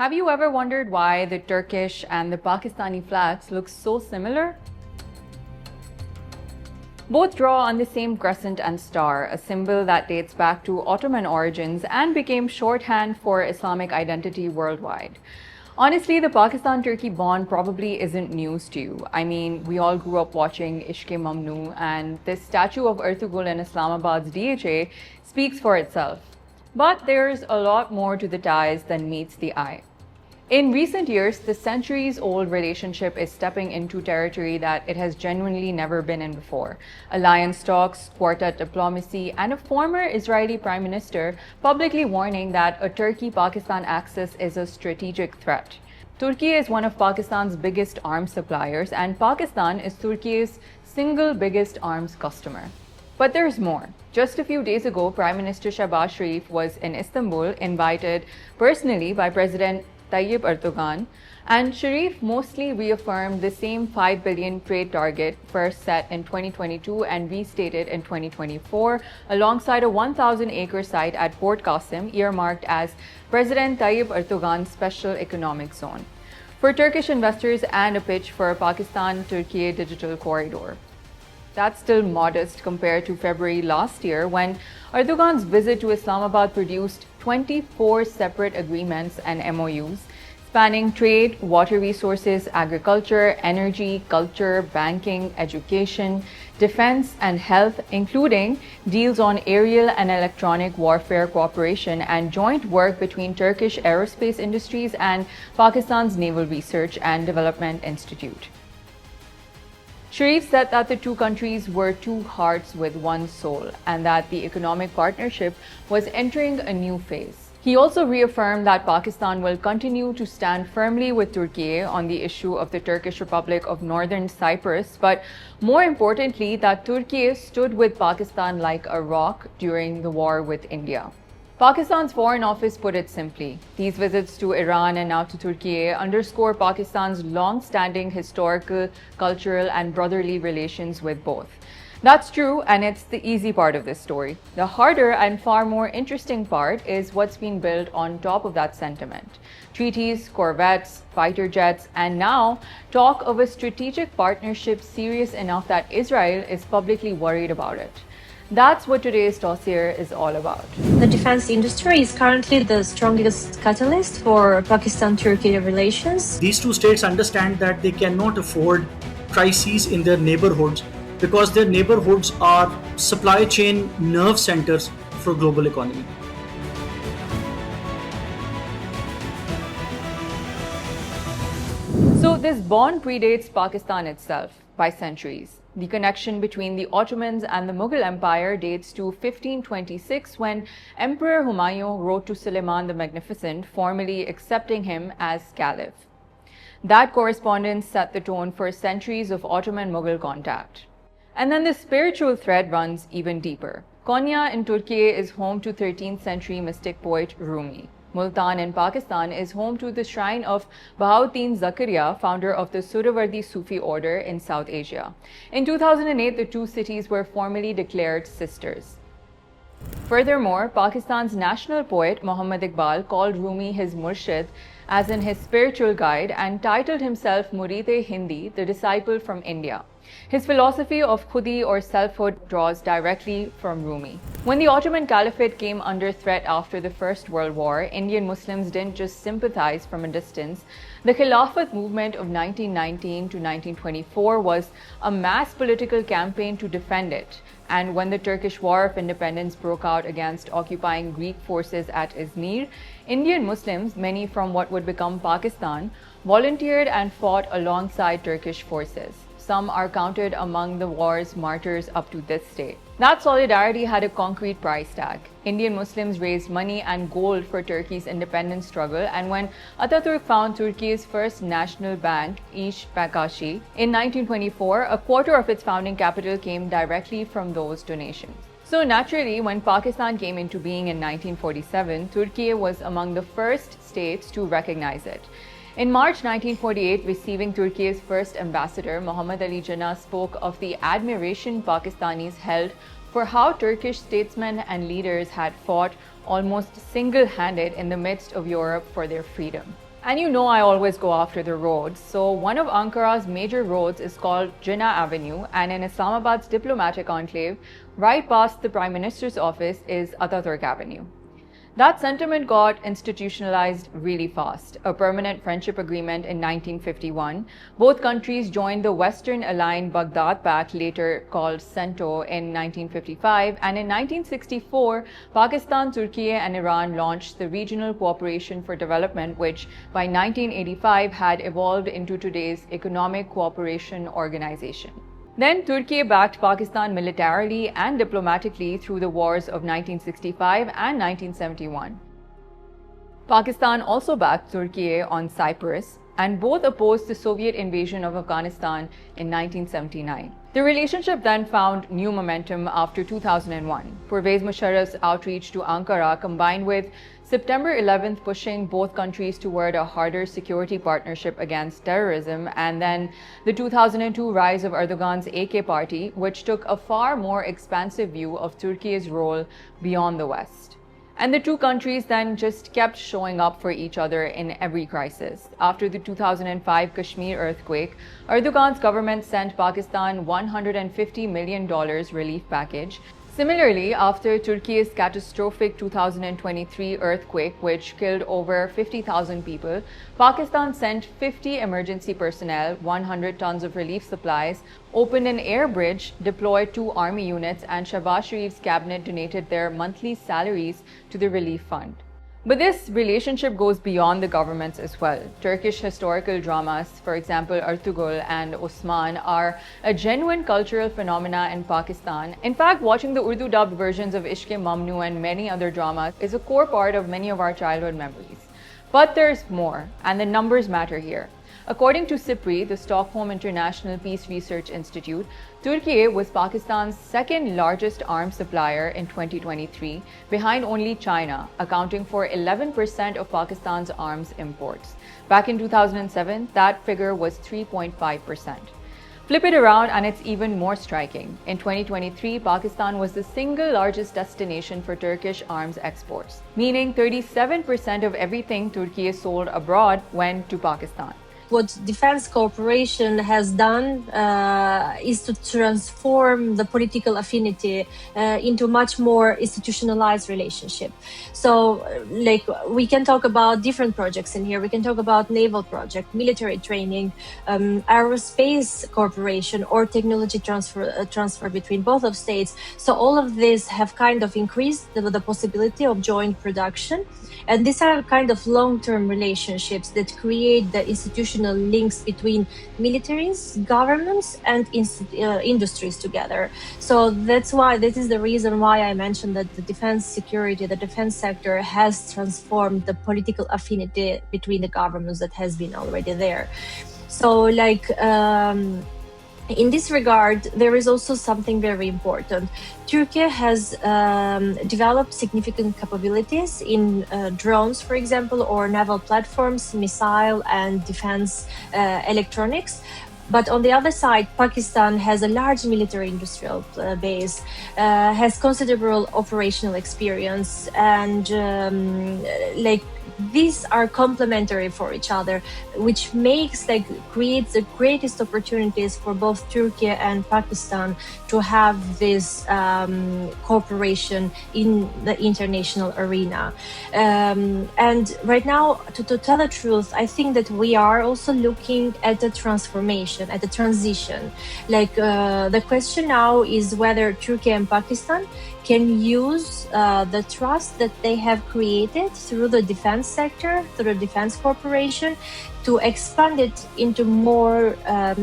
Have you ever wondered why the Turkish and the Pakistani flags look so similar? Both draw on the same crescent and star, a symbol that dates back to Ottoman origins and became shorthand for Islamic identity worldwide. Honestly, the Pakistan-Turkey bond probably isn't news to you. I mean, we all grew up watching Ishq-e Mamnu, and this statue of Ertugrul in Islamabad's DHA speaks for itself. But there's a lot more to the ties than meets the eye. In recent years, the centuries-old relationship is stepping into territory that it has genuinely never been in before. Alliance talks, quartet diplomacy, and a former Israeli prime minister publicly warning that a Turkey-Pakistan axis is a strategic threat. Turkey is one of Pakistan's biggest arms suppliers, and Pakistan is Turkey's single biggest arms customer. But there's more. Just a few days ago, Prime Minister Shehbaz Sharif was in Istanbul, invited personally by President Tayyip Erdogan, and Sharif mostly reaffirmed the same 5 billion trade target first set in 2022 and restated in 2024, alongside a 1,000-acre site at Port Qasim earmarked as President Tayyip Erdogan's special economic zone for Turkish investors and a pitch for a Pakistan-Turkiye digital corridor. That's still modest compared to February last year, when Erdogan's visit to Islamabad produced 24 separate agreements and MOUs spanning trade, water resources, agriculture, energy, culture, banking, education, defense, and health, including deals on aerial and electronic warfare cooperation and joint work between Turkish aerospace industries and Pakistan's Naval Research and Development Institute. Sharif said that the two countries were two hearts with one soul and that the economic partnership was entering a new phase. He also reaffirmed that Pakistan will continue to stand firmly with Turkiye on the issue of the Turkish Republic of Northern Cyprus, but more importantly, that Turkiye stood with Pakistan like a rock during the war with India. Pakistan's Foreign Office put it simply: these visits to Iran and now to Turkey underscore Pakistan's long-standing historical, cultural, and brotherly relations with both. That's true, and it's the easy part of this story. The harder and far more interesting part is what's been built on top of that sentiment. Treaties, corvettes, fighter jets, and now talk of a strategic partnership serious enough that Israel is publicly worried about it. That's what today's Dossier is all about. The defense industry is currently the strongest catalyst for Pakistan-Turkey relations. These two states understand that they cannot afford crises in their neighborhoods because their neighborhoods are supply chain nerve centers for global economy. So this bond predates Pakistan itself by centuries. The connection between the Ottomans and the Mughal Empire dates to 1526, when Emperor Humayun wrote to Suleiman the Magnificent, formally accepting him as caliph. That correspondence set the tone for centuries of Ottoman-Mughal contact. And then the spiritual thread runs even deeper. Konya in Turkey is home to 13th century mystic poet Rumi. Multan in Pakistan is home to the shrine of Bahauddin Zakaria, founder of the Surawardi Sufi order in South Asia. In 2008, the two cities were formally declared sisters. Furthermore, Pakistan's national poet Muhammad Iqbal called Rumi his murshid, as in his spiritual guide, and titled himself Murid-e-Hindi, the disciple from India. His philosophy of khudi or selfhood draws directly from Rumi. When the Ottoman Caliphate came under threat after the First World War, Indian Muslims didn't just sympathize from a distance. The Khilafat Movement of 1919 to 1924 was a mass political campaign to defend it. And when the Turkish War of Independence broke out against occupying Greek forces at Izmir, Indian Muslims, many from what would become Pakistan, volunteered and fought alongside Turkish forces. Some are counted among the war's martyrs up to this day. That solidarity had a concrete price tag. Indian Muslims raised money and gold for Turkey's independence struggle, and when Ataturk found Turkey's first national bank, İş Bankası, in 1924, a quarter of its founding capital came directly from those donations. So naturally, when Pakistan came into being in 1947, Turkey was among the first states to recognize it. In March 1948, receiving Turkey's first ambassador, Muhammad Ali Jinnah spoke of the admiration Pakistanis held for how Turkish statesmen and leaders had fought almost single-handed in the midst of Europe for their freedom. And you know I always go after the roads. So one of Ankara's major roads is called Jinnah Avenue, and in Islamabad's diplomatic enclave, right past the Prime Minister's office, is Ataturk Avenue. That sentiment got institutionalized really fast. A permanent friendship agreement in 1951. Both countries joined the Western Aligned Baghdad Pact, later called CENTO, in 1955. And in 1964, Pakistan, Turkiye, and Iran launched the Regional Cooperation for Development, which by 1985 had evolved into today's Economic Cooperation Organization. Then Turkey backed Pakistan militarily and diplomatically through the wars of 1965 and 1971. Pakistan also backed Turkey on Cyprus, and both opposed the Soviet invasion of Afghanistan in 1979. The relationship then found new momentum after 2001. Pervez Musharraf's outreach to Ankara, combined with September 11th pushing both countries toward a harder security partnership against terrorism, and then the 2002 rise of Erdogan's AK party, which took a far more expansive view of Turkey's role beyond the West. And the two countries then just kept showing up for each other in every crisis. After the 2005 Kashmir earthquake, Erdogan's government sent Pakistan $150 million relief package. Similarly, after Turkey's catastrophic 2023 earthquake, which killed over 50,000 people, Pakistan sent 50 emergency personnel, 100 tons of relief supplies, opened an air bridge, deployed 2 army units, and Shahbaz Sharif's cabinet donated their monthly salaries to the relief fund. But this relationship goes beyond the governments as well. Turkish historical dramas, for example Ertugrul and Osman, are a genuine cultural phenomena in Pakistan. In fact, watching the Urdu dubbed versions of Ishq-e Mamnu and many other dramas is a core part of many of our childhood memories. But there's more, and the numbers matter here. According to SIPRI, the Stockholm International Peace Research Institute, Turkey was Pakistan's second largest arms supplier in 2023, behind only China, accounting for 11% of Pakistan's arms imports. Back in 2007, that figure was 3.5%. Flip it around and it's even more striking. In 2023, Pakistan was the single largest destination for Turkish arms exports, meaning 37% of everything Turkey sold abroad went to Pakistan. What defense cooperation has done is to transform the political affinity into much more institutionalized relationship. So, we can talk about different projects in here. We can talk about naval project, military training, aerospace cooperation, or technology transfer between both of states. So all of these have kind of increased the possibility of joint production. And these are kind of long-term relationships that create the institutional links between militaries, governments, and industries together. So this is the reason why I mentioned that the defense sector has transformed the political affinity between the governments that has been already there. So in this regard, there is also something very important. Turkey has developed significant capabilities in drones, for example, or naval platforms, missile and defense electronics. But on the other side, Pakistan has a large military industrial base, has considerable operational experience, and these are complementary for each other, which creates the greatest opportunities for both Turkey and Pakistan to have this cooperation in the international arena. And right now, to tell the truth, I think that we are also looking at a transformation, at a transition. The question now is whether Turkey and Pakistan can use the trust that they have created through the defense sector, through the defense corporation, to expand it into more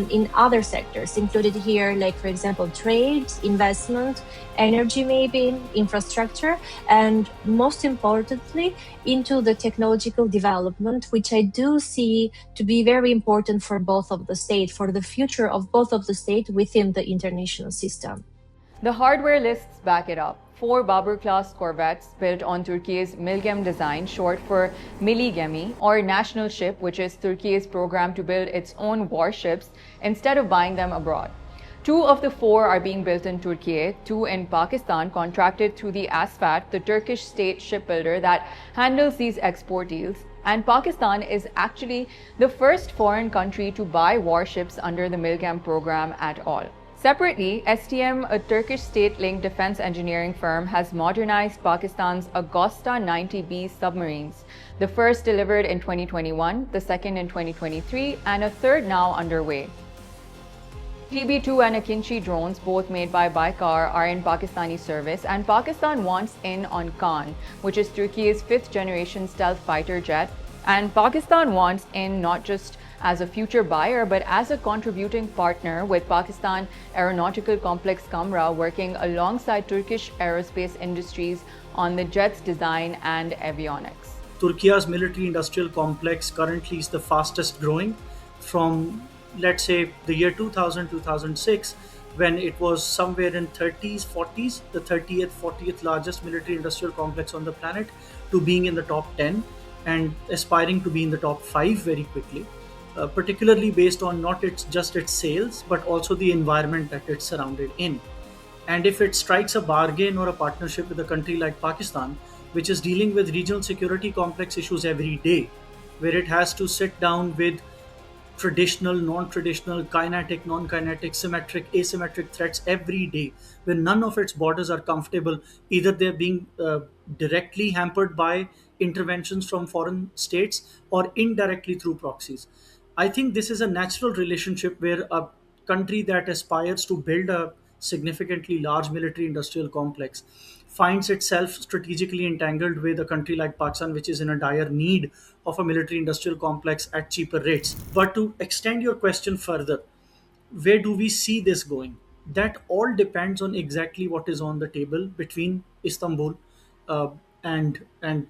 in other sectors, included here, for example, trade, investment, energy maybe, infrastructure, and most importantly, into the technological development, which I do see to be very important for both of the states, for the future of both of the states within the international system. The hardware lists back it up. 4 Babur-class corvettes built on Turkey's MILGEM design, short for Milli or national ship, which is Turkey's program to build its own warships instead of buying them abroad. 2 of the 4 are being built in Turkey, 2 in Pakistan, contracted through the ASFAT, the Turkish state shipbuilder that handles these export deals. And Pakistan is actually the first foreign country to buy warships under the MILGEM program at all. Separately, STM, a Turkish state-linked defense engineering firm, has modernized Pakistan's Agosta 90B submarines, the first delivered in 2021, the second in 2023, and a third now underway. TB2 and Akinci drones, both made by Bayraktar, are in Pakistani service, and Pakistan wants in on KAAN, which is Turkey's fifth-generation stealth fighter jet. And Pakistan wants in not just as a future buyer, but as a contributing partner, with Pakistan Aeronautical Complex Kamra working alongside Turkish aerospace industries on the jet's design and avionics. Turkiye's military-industrial complex currently is the fastest growing from, let's say, the year 2000, 2006, when it was somewhere in 30s, 40s, the 30th, 40th largest military-industrial complex on the planet, to being in the top 10 and aspiring to be in the top 5 very quickly, particularly based on not just its sales, but also the environment that it's surrounded in. And if it strikes a bargain or a partnership with a country like Pakistan, which is dealing with regional security complex issues every day, where it has to sit down with traditional, non-traditional, kinetic, non-kinetic, symmetric, asymmetric threats every day, when none of its borders are comfortable, either they're being directly hampered by interventions from foreign states or indirectly through proxies. I think this is a natural relationship where a country that aspires to build a significantly large military industrial complex finds itself strategically entangled with a country like Pakistan, which is in a dire need of a military industrial complex at cheaper rates. But to extend your question further, where do we see this going? That all depends on exactly what is on the table between Istanbul uh, and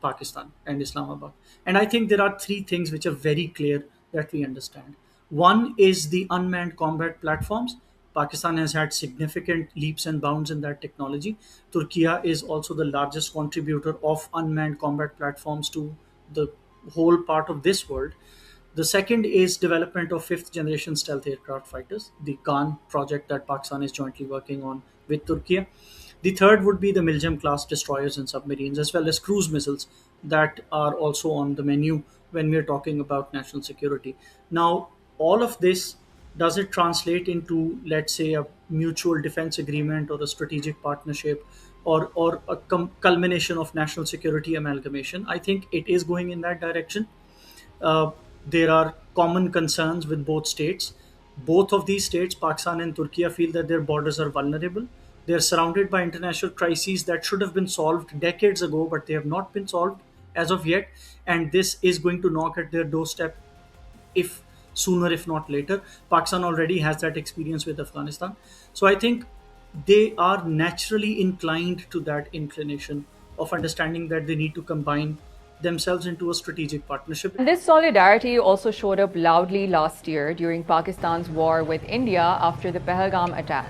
Pakistan and Islamabad. And I think there are three things which are very clear that we understand. One is the unmanned combat platforms. Pakistan has had significant leaps and bounds in that technology. Turkey is also the largest contributor of unmanned combat platforms to the whole part of this world. The second is development of fifth generation stealth aircraft fighters, the KAAN project that Pakistan is jointly working on with Turkey. The third would be the MILGEM class destroyers and submarines, as well as cruise missiles that are also on the menu when we're talking about national security. Now, all of this, does it translate into, let's say, a mutual defense agreement or a strategic partnership, or a culmination of national security amalgamation? I think it is going in that direction. uh, there are common concerns with both states. Both of these states, Pakistan and Turkey, feel that their borders are vulnerable. They are surrounded by international crises that should have been solved decades ago, but they have not been solved as of yet. And this is going to knock at their doorstep, if sooner, if not later. Pakistan already has that experience with Afghanistan. So I think they are naturally inclined to that inclination of understanding that they need to combine themselves into a strategic partnership. And this solidarity also showed up loudly last year during Pakistan's war with India after the Pahalgam attack.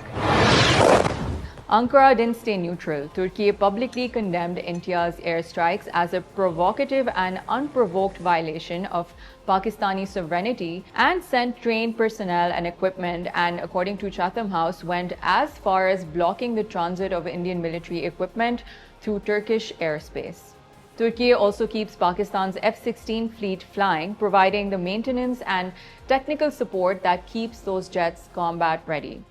Ankara didn't stay neutral. Turkey publicly condemned India's airstrikes as a provocative and unprovoked violation of Pakistani sovereignty, and sent trained personnel and equipment, and, according to Chatham House, went as far as blocking the transit of Indian military equipment through Turkish airspace. Turkey also keeps Pakistan's F-16 fleet flying, providing the maintenance and technical support that keeps those jets combat ready.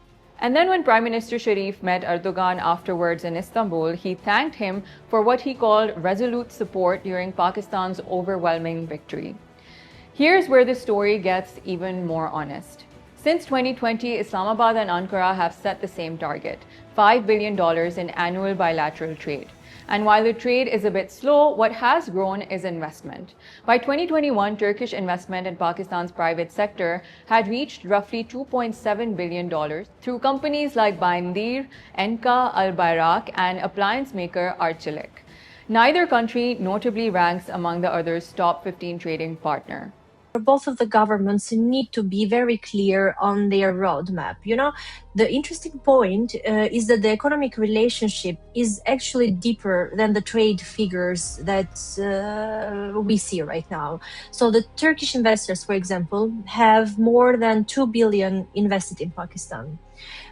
And then when Prime Minister Sharif met Erdogan afterwards in Istanbul, he thanked him for what he called resolute support during Pakistan's overwhelming victory. Here's where the story gets even more honest. Since 2020, Islamabad and Ankara have set the same target: $5 billion in annual bilateral trade. And while the trade is a bit slow, what has grown is investment. By 2021, Turkish investment in Pakistan's private sector had reached roughly $2.7 billion through companies like Bindir, Enka, Al Bayrak, and appliance maker Arçelik. Neither country notably ranks among the other's top 15 trading partner. Both of the governments need to be very clear on their roadmap. The interesting point is that the economic relationship is actually deeper than the trade figures that we see right now. So the Turkish investors, for example, have more than 2 billion invested in Pakistan.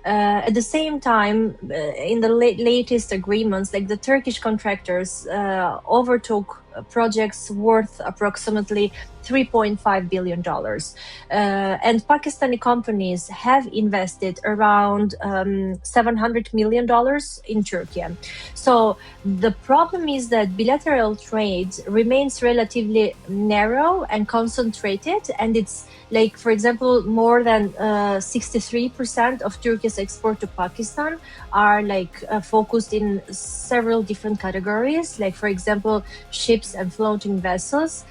At the same time, in the latest agreements, like the Turkish contractors overtook projects worth approximately $3.5 billion. And Pakistani companies have invested around $700 million in Turkey. So the problem is that bilateral trade remains relatively narrow and concentrated, and it's like, for example, more than 63% of Turkey's export to Pakistan are focused in several different categories, like, for example, ships and floating vessels,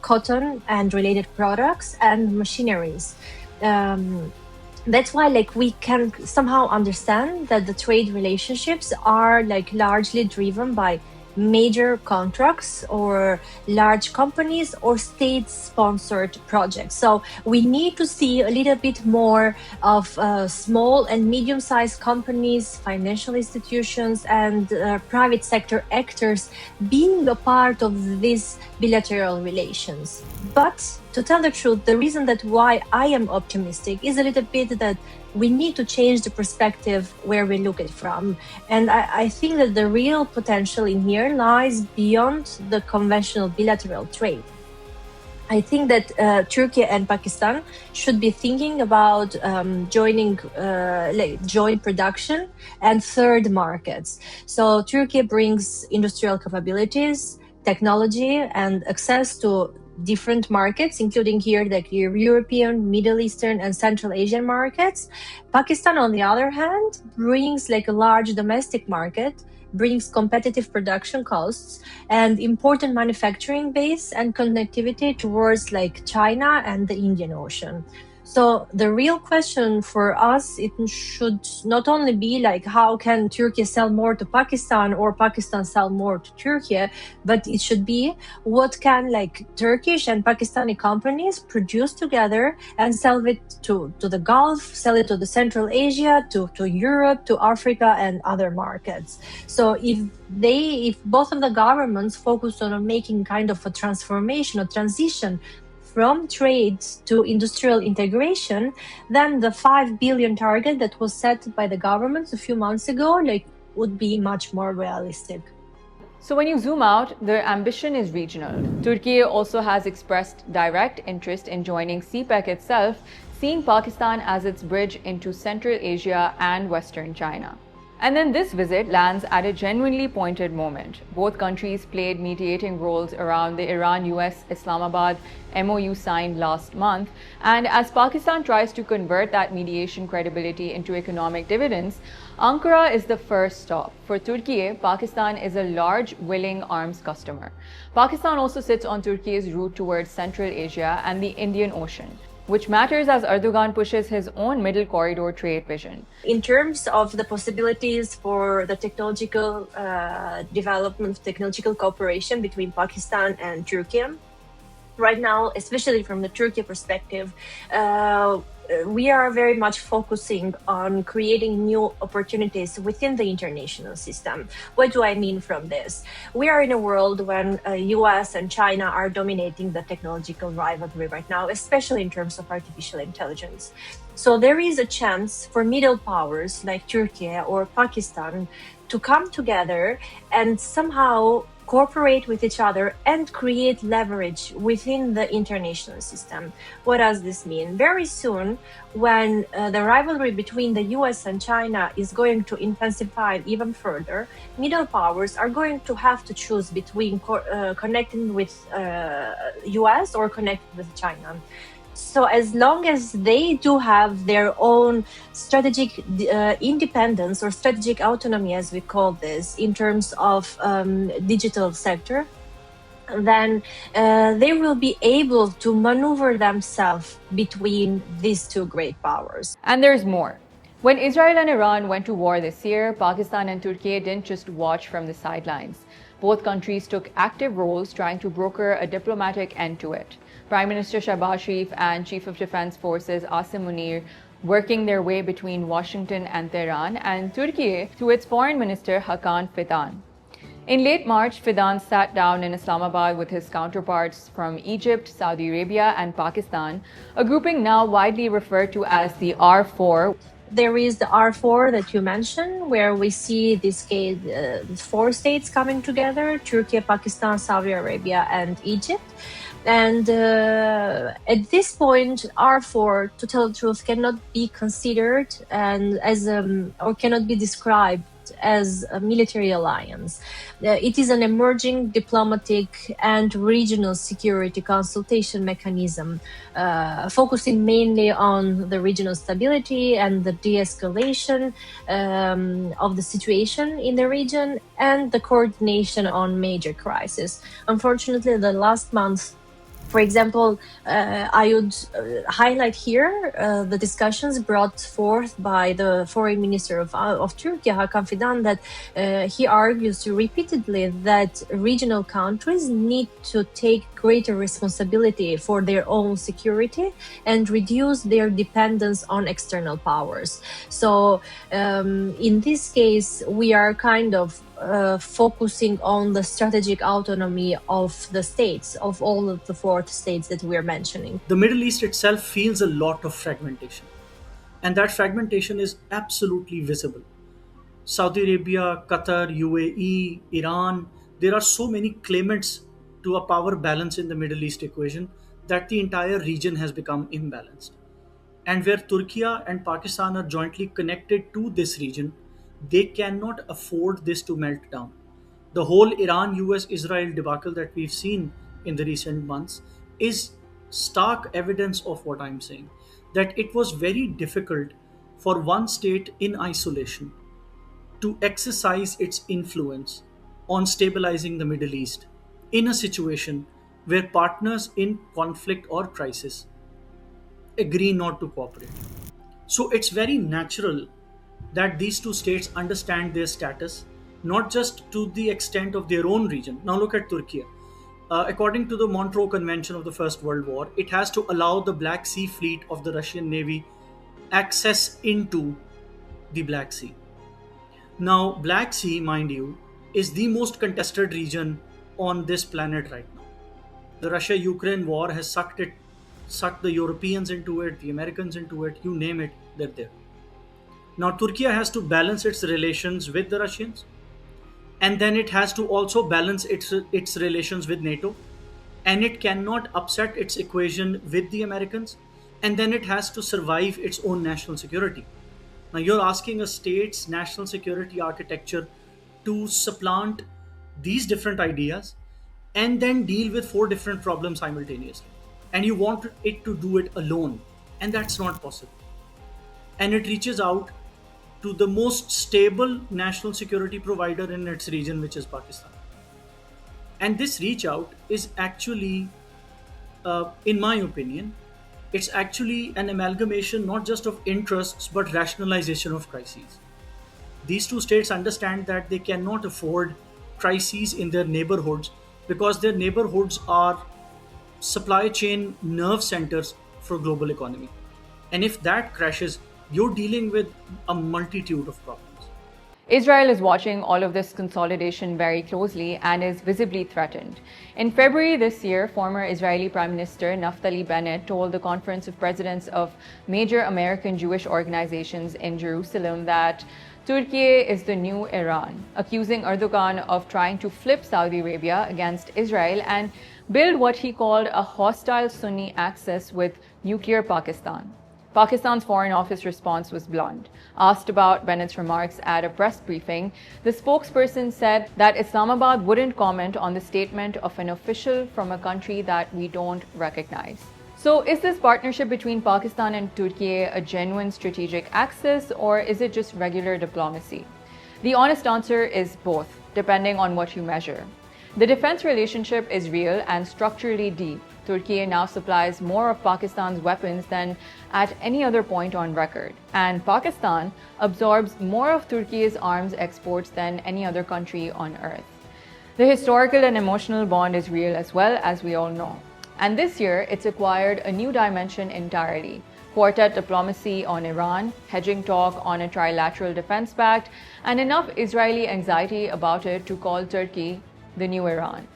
cotton and related products, and machineries. That's why we can somehow understand that the trade relationships are largely driven by major contracts or large companies or state-sponsored projects. So we need to see a little bit more of small and medium-sized companies, financial institutions, and private sector actors being a part of these bilateral relations. But to tell the truth, the reason that why I am optimistic is a little bit that we need to change the perspective where we look at it from. And I think that the real potential in here lies beyond the conventional bilateral trade. I think that Turkey and Pakistan should be thinking about joint production and third markets. So Turkey brings industrial capabilities, technology, and access to different markets, including here European, Middle Eastern, and Central Asian markets. Pakistan, on the other hand, brings a large domestic market, brings competitive production costs and important manufacturing base and connectivity towards China and the Indian Ocean. So the real question for us, it should not only be how can Turkey sell more to Pakistan or Pakistan sell more to Turkey, but it should be what can Turkish and Pakistani companies produce together and sell it to the Gulf, sell it to the Central Asia, to Europe, to Africa and other markets. So if both of the governments focus on making kind of a transformation, a transition from trade to industrial integration, then the 5 billion target that was set by the government a few months ago would be much more realistic. So when you zoom out, their ambition is regional. Turkey also has expressed direct interest in joining CPEC itself, seeing Pakistan as its bridge into Central Asia and Western China. And then this visit lands at a genuinely pointed moment. Both countries played mediating roles around the Iran-US Islamabad MOU signed last month. And as Pakistan tries to convert that mediation credibility into economic dividends, Ankara is the first stop. For Turkiye, Pakistan is a large, willing arms customer. Pakistan also sits on Turkey's route towards Central Asia and the Indian Ocean, which matters as Erdogan pushes his own middle corridor trade vision. In terms of the possibilities for the technological development, technological cooperation between Pakistan and Turkey, right now, especially from the Turkey perspective, we are very much focusing on creating new opportunities within the international system. What do I mean from this? We are in a world when US and China are dominating the technological rivalry right now, especially in terms of artificial intelligence. So there is a chance for middle powers like Turkey or Pakistan to come together and somehow cooperate with each other and create leverage within the international system. What does this mean? Very soon, when the rivalry between the US and China is going to intensify even further, middle powers are going to have to choose between connecting with US or connecting with China. So as long as they do have their own strategic independence or strategic autonomy, as we call this, in terms of digital sector, then they will be able to maneuver themselves between these two great powers. And there's more. When Israel and Iran went to war this year, Pakistan and Turkey didn't just watch from the sidelines. Both countries took active roles trying to broker a diplomatic end to it. Prime Minister Shahbaz Sharif and Chief of Defense Forces Asim Munir working their way between Washington and Tehran, and Turkey through its foreign minister Hakan Fidan. In late March, Fidan sat down in Islamabad with his counterparts from Egypt, Saudi Arabia, and Pakistan, a grouping now widely referred to as the R4. There is the R4 that you mentioned, where we see this case, 4 states coming together: Turkey, Pakistan, Saudi Arabia, and Egypt. And at this point, R4, to tell the truth, cannot be considered and or cannot be described as a military alliance. It is an emerging diplomatic and regional security consultation mechanism, focusing mainly on the regional stability and the de-escalation of the situation in the region and the coordination on major crises. Unfortunately, the last month, for example, I would highlight here the discussions brought forth by the foreign minister of Turkey, Hakan Fidan, that he argues repeatedly that regional countries need to take greater responsibility for their own security and reduce their dependence on external powers. So in this case, we are kind of focusing on the strategic autonomy of the states, of all of the 4 states that we are mentioning. The Middle East itself feels a lot of fragmentation, and that fragmentation is absolutely visible. Saudi Arabia, Qatar, UAE, Iran, there are so many claimants to a power balance in the Middle East equation that the entire region has become imbalanced. And where Turkey and Pakistan are jointly connected to this region, they cannot afford this to melt down. The whole Iran US Israel debacle that we've seen in the recent months is stark evidence of what I'm saying. That it was very difficult for one state in isolation to exercise its influence on stabilizing the Middle East in a situation where partners in conflict or crisis agree not to cooperate. So it's very natural that these 2 states understand their status, not just to the extent of their own region. Now look at Turkey. According to the Montreux Convention of the First World War, it has to allow the Black Sea Fleet of the Russian Navy access into the Black Sea. Now, Black Sea, mind you, is the most contested region on this planet right now. The Russia-Ukraine war has sucked the Europeans into it, the Americans into it, you name it, they're there. Now, Turkey has to balance its relations with the Russians, and then it has to also balance its relations with NATO, and it cannot upset its equation with the Americans, and then it has to survive its own national security. Now, you're asking a state's national security architecture to supplant these different ideas and then deal with 4 different problems simultaneously. And you want it to do it alone, and that's not possible. And it reaches out to the most stable national security provider in its region, which is Pakistan. And this reach out is actually, in my opinion, it's actually an amalgamation not just of interests but rationalization of crises. These 2 states understand that they cannot afford crises in their neighborhoods because their neighborhoods are supply chain nerve centers for global economy. And if that crashes, you're dealing with a multitude of problems. Israel is watching all of this consolidation very closely and is visibly threatened. In February this year, former Israeli Prime Minister Naftali Bennett told the Conference of Presidents of major American Jewish organizations in Jerusalem that Turkiye is the new Iran, accusing Erdogan of trying to flip Saudi Arabia against Israel and build what he called a hostile Sunni axis with nuclear Pakistan. Pakistan's Foreign Office response was blunt. Asked about Bennett's remarks at a press briefing, the spokesperson said that Islamabad wouldn't comment on the statement of an official from a country that we don't recognize. So is this partnership between Pakistan and Turkey a genuine strategic axis, or is it just regular diplomacy? The honest answer is both, depending on what you measure. The defense relationship is real and structurally deep. Turkey now supplies more of Pakistan's weapons than at any other point on record, and Pakistan absorbs more of Turkey's arms exports than any other country on earth. The historical and emotional bond is real as well, as we all know. And this year, it's acquired a new dimension entirely. quartet diplomacy on Iran, hedging talk on a trilateral defense pact, and enough Israeli anxiety about it to call Turkey the new Iran.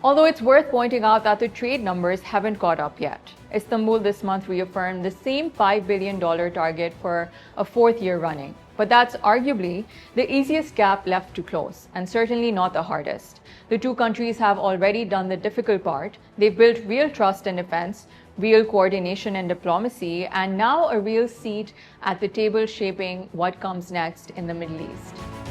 Although it's worth pointing out that the trade numbers haven't caught up yet. Istanbul this month reaffirmed the same $5 billion target for a fourth year running. But that's arguably the easiest gap left to close, and certainly not the hardest. The two countries have already done the difficult part. They've built real trust in defense, real coordination in diplomacy, and now a real seat at the table shaping what comes next in the Middle East.